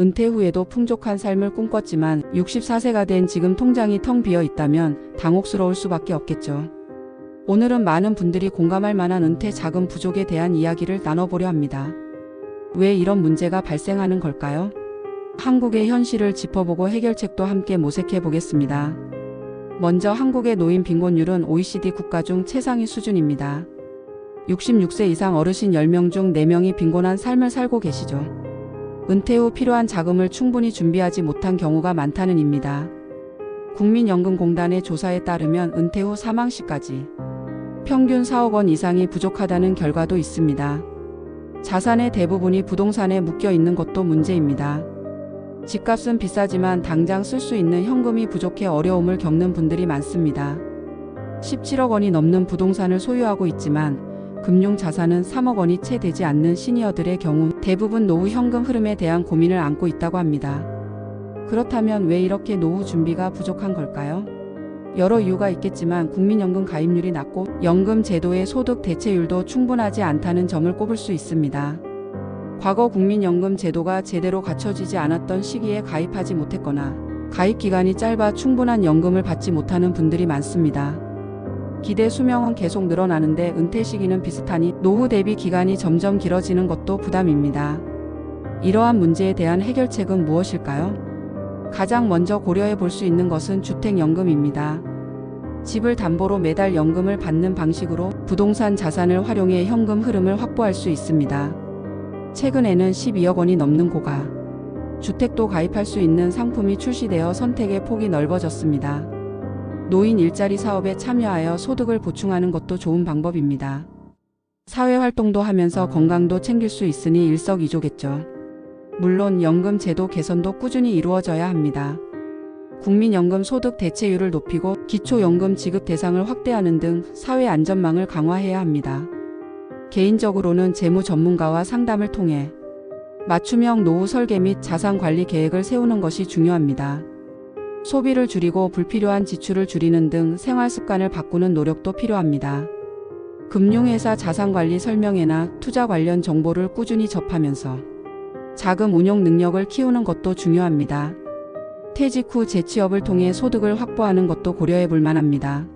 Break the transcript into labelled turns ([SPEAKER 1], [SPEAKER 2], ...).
[SPEAKER 1] 은퇴 후에도 풍족한 삶을 꿈꿨지만 64세가 된 지금 통장이 텅 비어 있다면 당혹스러울 수밖에 없겠죠. 오늘은 많은 분들이 공감할 만한 은퇴 자금 부족에 대한 이야기를 나눠보려 합니다. 왜 이런 문제가 발생하는 걸까요? 한국의 현실을 짚어보고 해결책도 함께 모색해 보겠습니다. 먼저 한국의 노인 빈곤율은 OECD 국가 중 최상위 수준입니다. 66세 이상 어르신 10명 중 4명이 빈곤한 삶을 살고 계시죠. 은퇴 후 필요한 자금을 충분히 준비하지 못한 경우가 많다는 입니다. 국민연금공단의 조사에 따르면 은퇴 후 사망 시까지 평균 4억 원 이상이 부족하다는 결과도 있습니다. 자산의 대부분이 부동산에 묶여 있는 것도 문제입니다. 집값은 비싸지만 당장 쓸 수 있는 현금이 부족해 어려움을 겪는 분들이 많습니다. 17억 원이 넘는 부동산을 소유하고 있지만 금융자산은 3억 원이 채 되지 않는 시니어들의 경우 대부분 노후 현금 흐름에 대한 고민을 안고 있다고 합니다. 그렇다면 왜 이렇게 노후 준비가 부족한 걸까요? 여러 이유가 있겠지만 국민연금 가입률이 낮고 연금 제도의 소득 대체율도 충분하지 않다는 점을 꼽을 수 있습니다. 과거 국민연금 제도가 제대로 갖춰지지 않았던 시기에 가입하지 못했거나 가입 기간이 짧아 충분한 연금을 받지 못하는 분들이 많습니다. 기대 수명은 계속 늘어나는데 은퇴 시기는 비슷하니 노후 대비 기간이 점점 길어지는 것도 부담입니다. 이러한 문제에 대한 해결책은 무엇일까요? 가장 먼저 고려해 볼 수 있는 것은 주택연금입니다. 집을 담보로 매달 연금을 받는 방식으로 부동산 자산을 활용해 현금 흐름을 확보할 수 있습니다. 최근에는 12억 원이 넘는 고가 주택도 가입할 수 있는 상품이 출시되어 선택의 폭이 넓어졌습니다. 노인 일자리 사업에 참여하여 소득을 보충하는 것도 좋은 방법입니다. 사회활동도 하면서 건강도 챙길 수 있으니 일석이조겠죠. 물론 연금 제도 개선도 꾸준히 이루어져야 합니다. 국민연금 소득 대체율을 높이고 기초연금 지급 대상을 확대하는 등 사회 안전망을 강화해야 합니다. 개인적으로는 재무 전문가와 상담을 통해 맞춤형 노후 설계 및 자산 관리 계획을 세우는 것이 중요합니다. 소비를 줄이고 불필요한 지출을 줄이는 등 생활 습관을 바꾸는 노력도 필요합니다. 금융회사 자산관리 설명회나 투자 관련 정보를 꾸준히 접하면서 자금 운용 능력을 키우는 것도 중요합니다. 퇴직 후 재취업을 통해 소득을 확보하는 것도 고려해 볼 만합니다.